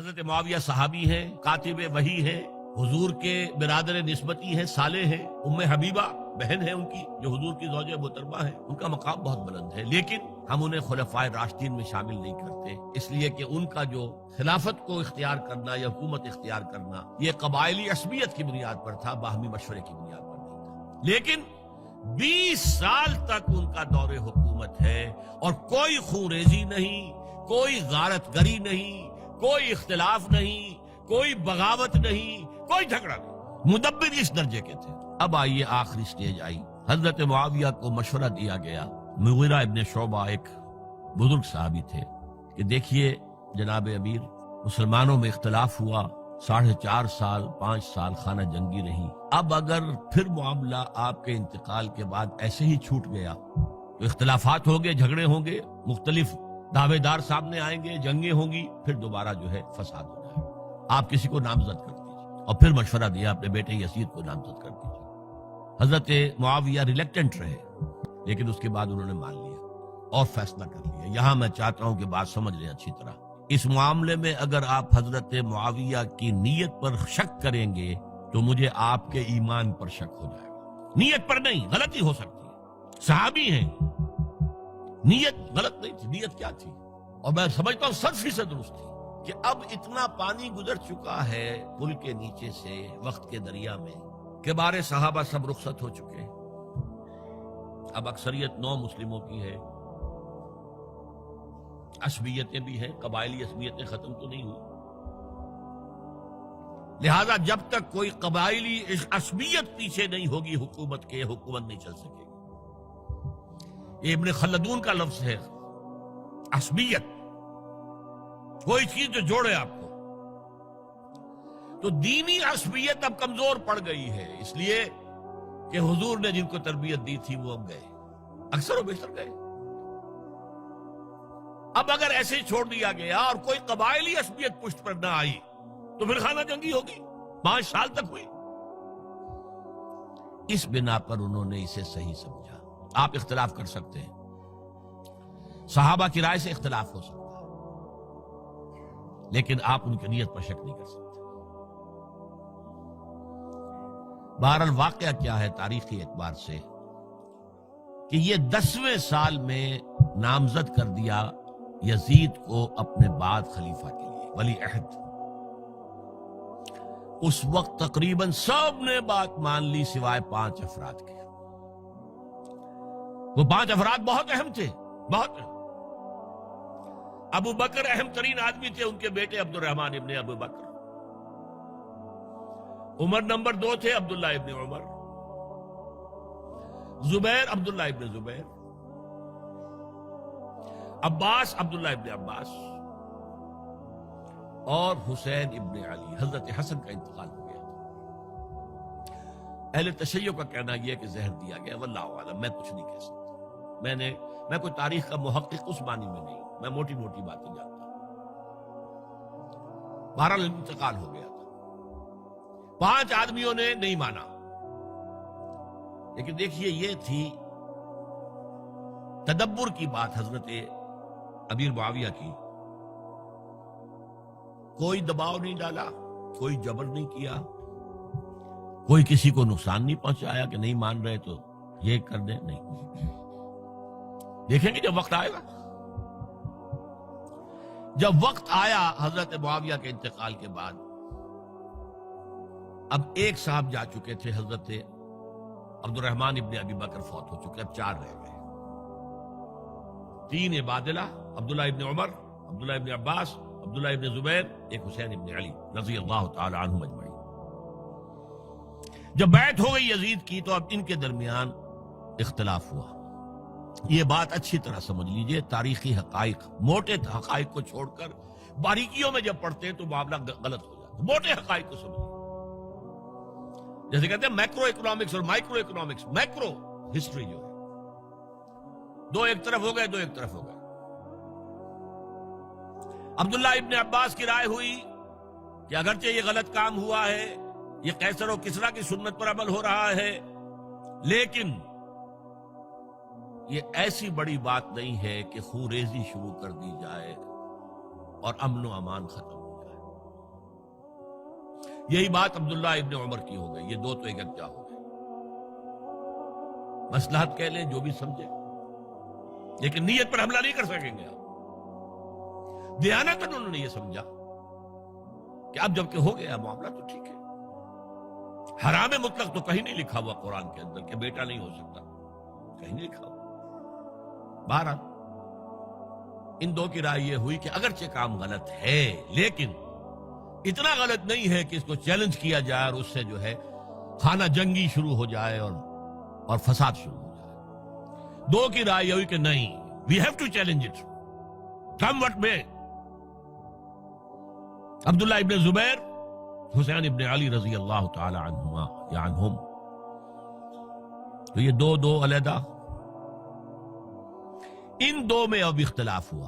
حضرت معاویہ صحابی ہیں، کاتب وحی ہیں، حضور کے برادر نسبتی ہیں، صالح ہیں، ام حبیبہ بہن ہے ان کی جو حضور کی زوجہ محترمہ ہے، ان کا مقام بہت بلند ہے، لیکن ہم انہیں خلفائے راشدین میں شامل نہیں کرتے، اس لیے کہ ان کا جو خلافت کو اختیار کرنا یا حکومت اختیار کرنا یہ قبائلی عصبیت کی بنیاد پر تھا، باہمی مشورے کی بنیاد پر نہیں تھا۔ لیکن 20 سال تک ان کا دور حکومت ہے اور کوئی خون ریزی نہیں، کوئی غارت گری نہیں، کوئی اختلاف نہیں، کوئی بغاوت نہیں، کوئی جھگڑا نہیں، مدبر اس درجے کے تھے۔ اب آئیے آخری سٹیج آئی، حضرت معاویہ کو مشورہ دیا گیا، مغیرہ ابن شعبہ ایک بزرگ صحابی تھے، کہ دیکھیے جناب امیر، مسلمانوں میں اختلاف ہوا، 4.5 سال 5 سال خانہ جنگی رہی، اب اگر پھر معاملہ آپ کے انتقال کے بعد ایسے ہی چھوٹ گیا تو اختلافات ہوں گے، جھگڑے ہوں گے، مختلف دعوے دار سامنے آئیں گے، جنگیں ہوں گی، پھر دوبارہ جو ہے فساد ہو جائے گا، آپ کسی کو نامزد کر دیجیے۔ اور پھر مشورہ دیا اپنے بیٹے یزید کو نامزد کر دیجیے۔ حضرت معاویہ ریلیکٹنٹ رہے، لیکن اس کے بعد انہوں نے مان لیا اور فیصلہ کر لیا۔ یہاں میں چاہتا ہوں کہ بات سمجھ لیں اچھی طرح، اس معاملے میں اگر آپ حضرت معاویہ کی نیت پر شک کریں گے تو مجھے آپ کے ایمان پر شک ہو جائے گا۔ نیت پر نہیں، غلطی ہو سکتی ہے، صحابی ہیں، نیت غلط نہیں تھی، نیت کیا تھی؟ اور میں سمجھتا ہوں 100% درست تھی کہ اب اتنا پانی گزر چکا ہے پل کے نیچے سے وقت کے دریا میں کہ بارے صحابہ سب رخصت ہو چکے، اب اکثریت 9 مسلموں کی ہے، عصبیتیں بھی ہیں، قبائلی عصبیتیں ختم تو نہیں ہوئی، لہذا جب تک کوئی قبائلی عصبیت پیچھے نہیں ہوگی حکومت کے، حکومت نہیں چل سکے گی۔ یہ ابن خلدون کا لفظ ہے، عصبیت، کوئی چیز جو جوڑے آپ کو۔ تو دینی عصبیت اب کمزور پڑ گئی ہے، اس لیے کہ حضور نے جن کو تربیت دی تھی وہ اب گئے، اکثر و بیشتر گئے۔ اب اگر ایسے ہی چھوڑ دیا گیا اور کوئی قبائلی عصبیت پشت پر نہ آئی تو پھر خانہ جنگی ہوگی، 5 سال تک ہوئی۔ اس بنا پر انہوں نے اسے صحیح سمجھا۔ آپ اختلاف کر سکتے ہیں، صحابہ کی رائے سے اختلاف ہو سکتا ہے، لیکن آپ ان کی نیت پر شک نہیں کر سکتے۔ بہرحال واقعہ کیا ہے تاریخی اعتبار سے کہ یہ 10ویں سال میں نامزد کر دیا یزید کو اپنے بعد خلیفہ کے لیے، ولی عہد۔ اس وقت تقریباً سب نے بات مان لی سوائے 5 افراد کے۔ وہ 5 افراد بہت اہم تھے، بہت اہم۔ ابو بکر اہم ترین آدمی تھے، ان کے بیٹے عبد الرحمن ابن ابو بکر۔ عمر نمبر 2 تھے، عبداللہ ابن عمر۔ زبیر عبداللہ ابن زبیر۔ عباس عبداللہ ابن عباس، اور حسین ابن علی۔ حضرت حسن کا انتقال ہو گیا۔ اہل تشیع کا کہنا یہ کہ زہر دیا گیا، واللہ اعلم، میں کچھ نہیں کہہ سکتا۔ میں کوئی تاریخ کا محقق اس معنی میں نہیں، میں موٹی موٹی باتیں جانتا ہوں۔ بہرحال انتقال ہو گیا تھا، 5 آدمیوں نے نہیں مانا، لیکن دیکھیے یہ تھی تدبر کی بات حضرت امیر معاویہ کی۔ کوئی دباؤ نہیں ڈالا، کوئی جبر نہیں کیا، کوئی کسی کو نقصان نہیں پہنچایا کہ نہیں مان رہے تو یہ کر دیں، نہیں۔ دیکھیں گے جب وقت آئے گا۔ جب وقت آیا حضرت معاویہ کے انتقال کے بعد، اب ایک صاحب جا چکے تھے، حضرت عبد الرحمن ابن ابی بکر فوت ہو چکے، اب 4 رہ گئے۔ 3 عبادلہ، عبداللہ ابن عمر، عبداللہ ابن عباس، عبداللہ ابن زبیر، ایک حسین ابن علی رضی اللہ تعالی عنہم اجمعین۔ جب بیعت ہو گئی یزید کی تو اب ان کے درمیان اختلاف ہوا۔ یہ بات اچھی طرح سمجھ لیجئے، تاریخی حقائق، موٹے حقائق کو چھوڑ کر باریکیوں میں جب پڑھتے ہیں تو معاملہ غلط ہو جاتا ہے۔ موٹے حقائق کو سمجھیے، جیسے کہتے ہیں میکرو اکنامکس اور مائکرو اکنامکس۔ میکرو ہسٹری جو ہے، 2 ایک طرف ہو گئے، 2 ایک طرف ہو گئے۔ عبداللہ ابن عباس کی رائے ہوئی کہ اگرچہ یہ غلط کام ہوا ہے، یہ قیصر و کسریٰ کی سنت پر عمل ہو رہا ہے، لیکن یہ ایسی بڑی بات نہیں ہے کہ خون ریزی شروع کر دی جائے اور امن و امان ختم ہو جائے۔ یہی بات عبداللہ ابن عمر کی ہو گئی. یہ دو تو ایک یکجا ہو گئے. مصلحت کہہ لیں جو بھی سمجھے، لیکن نیت پر حملہ نہیں کر سکیں گے آپ. دیانتاً انہوں نے یہ سمجھا کہ اب جب کہ ہو گیا معاملہ تو ٹھیک ہے. حرام مطلق تو کہیں نہیں لکھا ہوا قرآن کے اندر کہ بیٹا نہیں ہو سکتا، کہیں نہیں لکھا ہوا. بہرحال ان دو کی رائے یہ ہوئی کہ اگرچہ کام غلط ہے لیکن اتنا غلط نہیں ہے کہ اس کو چیلنج کیا جائے اور اس سے جو ہے خانہ جنگی شروع ہو جائے اور فساد شروع ہو جائے. دو کی رائے یہ ہوئی کہ نہیں، we have to challenge it come what میں. عبداللہ ابن زبیر، حسین ابن علی رضی اللہ تعالی عنہما یا عنہم، تو یہ دو علیحدہ. ان دو میں اب اختلاف ہوا.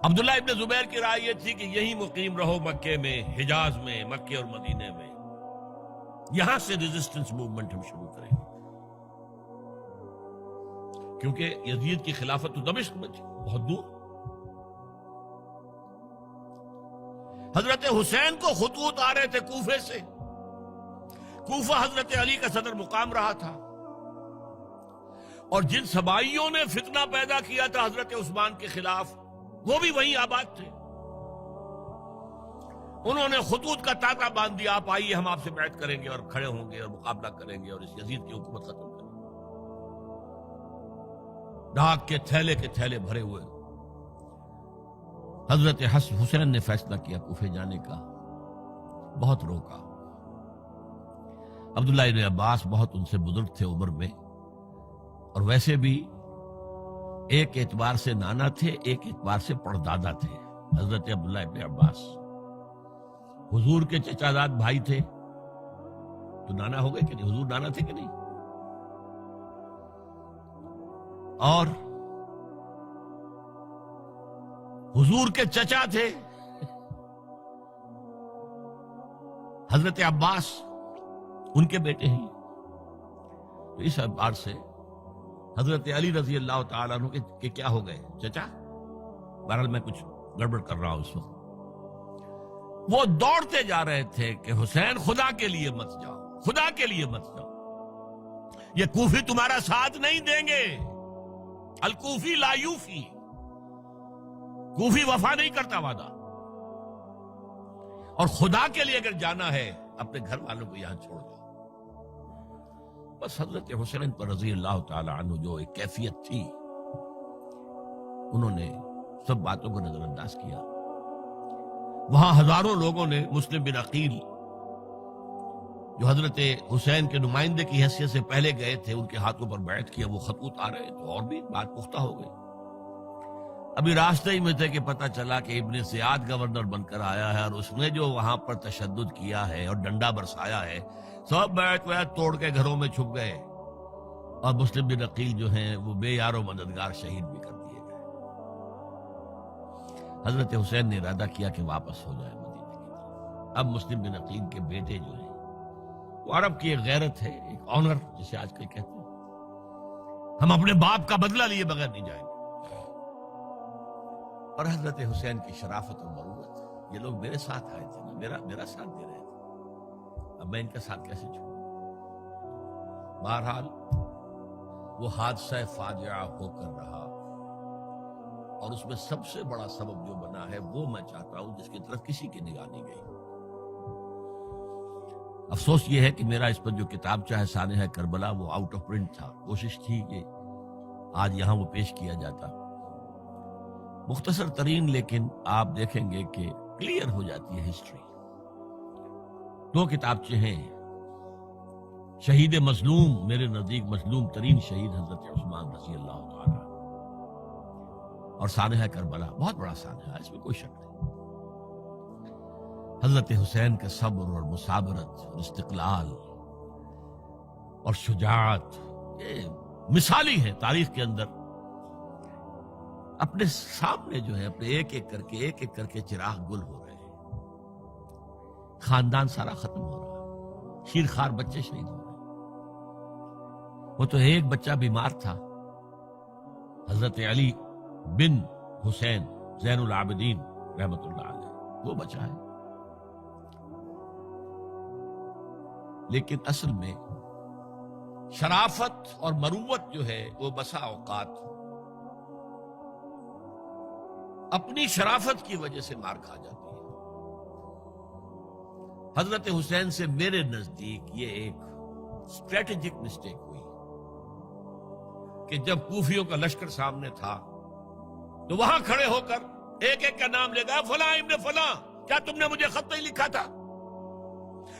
عبداللہ ابن زبیر کی رائے یہ تھی کہ یہی مقیم رہو مکے میں، حجاز میں، مکے اور مدینے میں، یہاں سے ریزسٹنس موومنٹ ہم شروع کریں گے، کیونکہ یزید کی خلافت تو دمشق میں تھی، بہت دور. حضرت حسین کو خطوط آ رہے تھے کوفے سے. کوفہ حضرت علی کا صدر مقام رہا تھا، اور جن سبائیوں نے فتنہ پیدا کیا تھا حضرت عثمان کے خلاف وہ بھی وہیں آباد تھے. انہوں نے خطوط کا تاطا باندھ دیا، آپ آئیے ہم آپ سے بیعت کریں گے اور کھڑے ہوں گے اور مقابلہ کریں گے اور اس یزید کی حکومت ختم کریں گے. ڈاک کے تھیلے بھرے ہوئے. حضرت حسین نے فیصلہ کیا کوفے جانے کا، بہت روکا. عبداللہ ابن عباس بہت ان سے بزرگ تھے عمر میں، اور ویسے بھی ایک اعتبار سے نانا تھے، ایک اعتبار سے پردادا تھے. حضرت عبداللہ ابن عباس حضور کے چچا زاد بھائی تھے، تو نانا ہو گئے کہ نہیں؟ حضور نانا تھے کہ نہیں؟ اور حضور کے چچا تھے حضرت عباس، ان کے بیٹے ہیں. تو اس اعتبار سے حضرت علی رضی اللہ تعالیٰ عنہ کے کیا ہو گئے؟ چچا. بہرحال میں کچھ گڑبڑ کر رہا ہوں اس وقت. وہ دوڑتے جا رہے تھے کہ حسین خدا کے لیے مت جاؤ، خدا کے لیے مت جاؤ، یہ کوفی تمہارا ساتھ نہیں دیں گے. الکوفی لا یوفی، کوفی وفا نہیں کرتا وعدہ. اور خدا کے لیے اگر جانا ہے اپنے گھر والوں کو یہاں چھوڑ دو. بس حضرت حسین پر رضی اللہ تعالی عنہ جو ایک کیفیت تھی، انہوں نے سب باتوں کو نظر انداز کیا. وہاں ہزاروں لوگوں نے مسلم بن عقیل جو حضرت حسین کے نمائندے کی حیثیت سے پہلے گئے تھے، ان کے ہاتھوں پر بیعت کیا. وہ خطوط آ رہے تو اور بھی بات پختہ ہو گئی. ابھی راستے ہی میں تھے کہ پتہ چلا کہ ابن زیاد گورنر بن کر آیا ہے، اور اس نے جو وہاں پر تشدد کیا ہے اور ڈنڈا برسایا ہے، سب بیعت توڑ کے گھروں میں چھپ گئے. اور مسلم بن عقیل جو ہیں وہ بے یار و مددگار شہید بھی کر دیے گئے. حضرت حسین نے ارادہ کیا کہ واپس ہو جائے مدینے کی طرف. اب مسلم بن عقیل کے بیٹے جو ہیں، وہ عرب کی ایک غیرت ہے، ایک آنر جسے آج کل کہتے ہیں، ہم اپنے باپ کا بدلہ لیے بغیر نہیں جائیں گے. اور حضرت حسین کی شرافت اور مروت، یہ لوگ میرے ساتھ آئے تھے، میرا ساتھ دے رہے تھے، اب میں ان کا ساتھ کیسے چھوڑوں؟ بہرحال وہ حادثہ فاجعہ ہو کر رہا، اور اس میں سب سے بڑا سبب جو بنا ہے وہ میں چاہتا ہوں جس کی طرف کسی کی نگاہ نہیں گئی. افسوس یہ ہے کہ میرا اس پر جو کتابچہ ہے سانحہ کربلا وہ آؤٹ آف پرنٹ تھا. کوشش تھی کہ آج یہاں وہ پیش کیا جاتا، مختصر ترین، لیکن آپ دیکھیں گے کہ کلیئر ہو جاتی ہے ہسٹری. دو کتابچے ہیں. شہید مظلوم، میرے نزدیک مظلوم ترین شہید حضرت عثمان رضی اللہ تعالی، اور سانحہ کربلا، بہت بڑا سانحہ، اس میں کوئی شک نہیں. حضرت حسین کا صبر اور مثابرت اور استقلال اور شجاعت یہ مثالی ہے تاریخ کے اندر. اپنے سامنے جو ہے اپنے ایک ایک کر کے چراغ گل ہو رہے ہیں، خاندان سارا ختم ہو رہا ہے، شیرخوار بچے شہید ہو رہے ہیں. وہ تو ایک بچہ بیمار تھا، حضرت علی بن حسین زین العابدین رحمت اللہ علیہ، وہ بچا ہے. لیکن اصل میں شرافت اور مروت جو ہے وہ بسا اوقات اپنی شرافت کی وجہ سے مار کھا جاتی ہے۔ حضرت حسین سے میرے نزدیک یہ ایک اسٹریٹجک مسٹیک ہوئی کہ جب کوفیوں کا لشکر سامنے تھا تو وہاں کھڑے ہو کر ایک ایک کا نام لے گا، فلاں ابن فلاں کیا تم نے مجھے خط نہیں لکھا تھا؟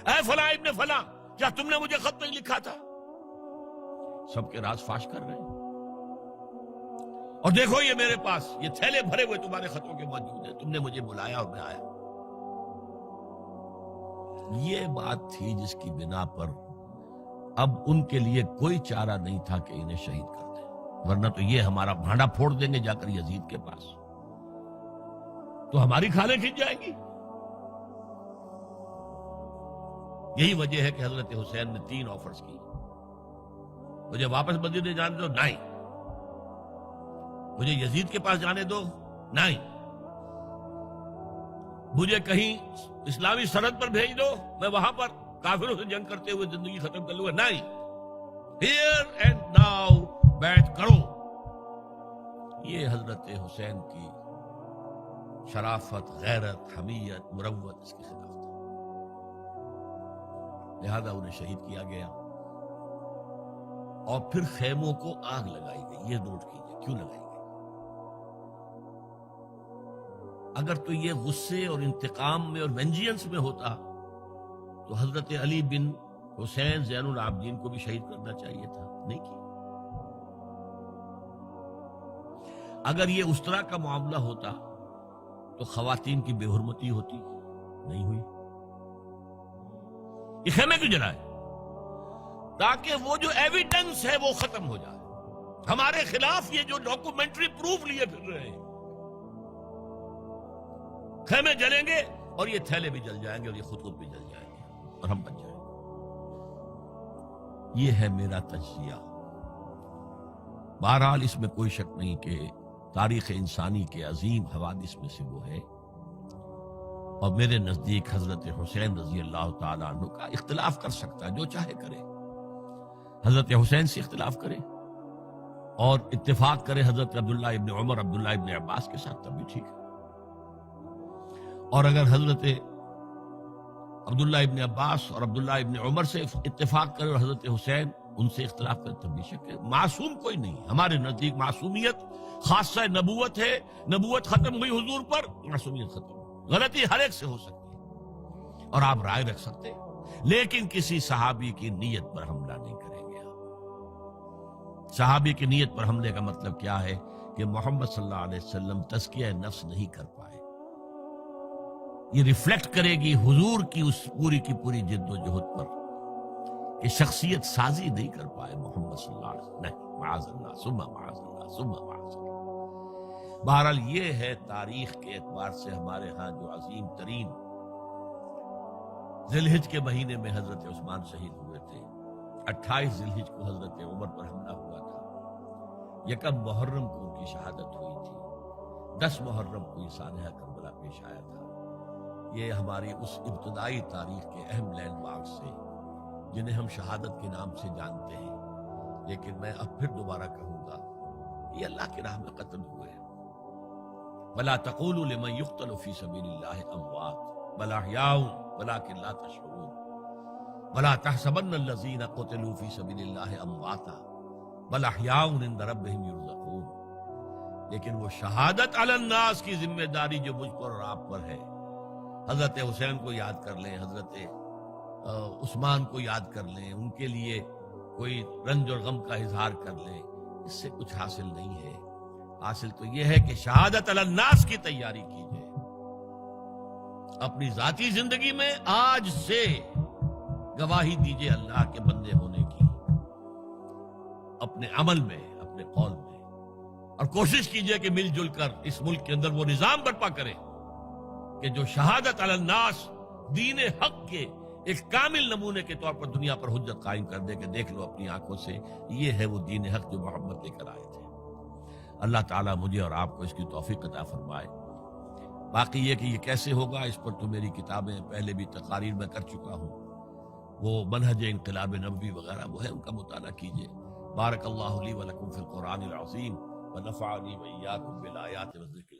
اے فلاں ابن فلاں کیا تم نے مجھے خط نہیں لکھا تھا؟ سب کے راز فاش کر رہے ہیں، اور دیکھو یہ میرے پاس یہ تھیلے بھرے ہوئے تمہارے خطوں کے موجود ہیں، تم نے مجھے بلایا اور میں آیا۔ یہ بات تھی جس کی بنا پر اب ان کے لیے کوئی چارہ نہیں تھا کہ انہیں شہید کر دیں، ورنہ تو یہ ہمارا بھانڈا پھوڑ دیں گے جا کر یزید کے پاس، تو ہماری کھالیں کھنچ جائیں گی۔ یہی وجہ ہے کہ حضرت حسین نے 3 آفرز کی، مجھے واپس مدینے جانے دو، نہیں، مجھے یزید کے پاس جانے دو، نہیں، مجھے کہیں اسلامی سرحد پر بھیج دو، میں وہاں پر کافروں سے جنگ کرتے ہوئے زندگی ختم کر لوں گا، نہیں، ہیئر اینڈ ناؤ بیٹھ کرو۔ یہ حضرت حسین کی شرافت، غیرت، حمیت، مروت اس کے خلاف تھا، لہذا انہیں شہید کیا گیا اور پھر خیموں کو آگ لگائی گئی۔ یہ نوٹ کیجئے کیوں لگائی گئی؟ اگر تو یہ غصے اور انتقام میں اور وینجینس میں ہوتا تو حضرت علی بن حسین زین العابدین کو بھی شہید کرنا چاہیے تھا، نہیں کیا۔ اگر یہ اس طرح کا معاملہ ہوتا تو خواتین کی بے حرمتی ہوتی، نہیں ہوئی۔ یہ خیمے کیوں جلائے؟ تاکہ وہ جو ایویڈنس ہے وہ ختم ہو جائے، ہمارے خلاف یہ جو ڈاکومنٹری پروف لیے پھر رہے ہیں، خیمے جلیں گے اور یہ تھیلے بھی جل جائیں گے اور یہ خطوط بھی جل جائیں گے اور ہم بچ جائیں گے۔ یہ ہے میرا تجزیہ۔ بہرحال اس میں کوئی شک نہیں کہ تاریخ انسانی کے عظیم حوادث میں سے وہ ہے، اور میرے نزدیک حضرت حسین رضی اللہ تعالیٰ عنہ کا اختلاف کر سکتا ہے، جو چاہے کرے، حضرت حسین سے اختلاف کرے اور اتفاق کرے حضرت عبداللہ ابن عمر، عبداللہ ابن عباس کے ساتھ، تب بھی ٹھیک ہے، اور اگر حضرت عبداللہ ابن عباس اور عبداللہ ابن عمر سے اتفاق کرے اور حضرت حسین ان سے اختلاف کرے، تب بھی شک ہے۔ معصوم کوئی نہیں، ہمارے نزدیک معصومیت خاصہ نبوت ہے، نبوت ختم ہوئی حضور پر، معصومیت ختم ہوئی، غلطی ہر ایک سے ہو سکتی ہے اور آپ رائے رکھ سکتے ہیں، لیکن کسی صحابی کی نیت پر حملہ نہیں کریں گے۔ صحابی کی نیت پر حملے کا مطلب کیا ہے کہ محمد صلی اللہ علیہ وسلم تزکیہ نفس نہیں کر پائے، یہ ریفلیکٹ کرے گی حضور کی اس پوری کی پوری جد و جہد پر کہ شخصیت سازی نہیں کر پائے محمد صلی اللہ علیہ وسلم، نہیں، معاذ اللہ ثم معاذ اللہ ثم معاذ اللہ۔ بہرحال یہ ہے تاریخ کے اعتبار سے ہمارے ہاں جو عظیم ترین ذی الحج کے مہینے میں حضرت عثمان شہید ہوئے تھے، 28 ذی الحج کو حضرت عمر پر حملہ ہوا تھا، 1 محرم کو ان کی شہادت ہوئی تھی، 10 محرم کو یہ سانحہ کربلا پیش آیا تھا۔ یہ ہماری اس ابتدائی تاریخ کے اہم لینڈ مارکس سے جنہیں ہم شہادت کے نام سے جانتے ہیں، لیکن میں اب پھر دوبارہ کہوں گا یہ اللہ کی راہ میں قتل ہوئے ہیں۔ وَلَا تَقُولُوا لِمَنْ يُقْتَلُ فِي سَبِيلِ اللَّهِ أَمْوَاتٌ بَلْ أَحْيَاءٌ وَلَكِنْ لَا تَشْعُرُونَ وَلَا تَحْسَبَنَّ الَّذِينَ قُتِلُوا فِي سَبِيلِ اللَّهِ أَمْوَاتًا بَلْ أَحْيَاءٌ عِندَ رَبِّهِمْ يُرْزَقُونَ۔ لیکن وہ شہادت علی الناس کی ذمہ داری جو مجھ پر اور آپ پر ہے، حضرت حسین کو یاد کر لیں، حضرت عثمان کو یاد کر لیں، ان کے لیے کوئی رنج اور غم کا اظہار کر لیں، اس سے کچھ حاصل نہیں ہے۔ حاصل تو یہ ہے کہ شہادت علی الناس کی تیاری کیجئے، اپنی ذاتی زندگی میں آج سے گواہی دیجئے اللہ کے بندے ہونے کی، اپنے عمل میں، اپنے قول میں، اور کوشش کیجئے کہ مل جل کر اس ملک کے اندر وہ نظام برپا کرے کہ جو شہادت علی الناس، دین حق کے ایک کامل نمونے کے طور پر دنیا پر حجت قائم کر دے کہ دیکھ لو اپنی آنکھوں سے، یہ ہے وہ دین حق جو محمد لے کر آئے تھے۔ اللہ تعالیٰ مجھے اور آپ کو اس کی توفیق عطا فرمائے۔ باقی یہ کہ یہ کیسے ہوگا، اس پر تو میری کتابیں پہلے بھی تقاریر میں کر چکا ہوں، وہ منہج انقلاب نبوی وغیرہ وہ ہے، ان کا مطالعہ کیجیے۔ بارک اللہ لی و لکم فی القرآن العظیم ونفعنی وإیاکم بالآیات والذکر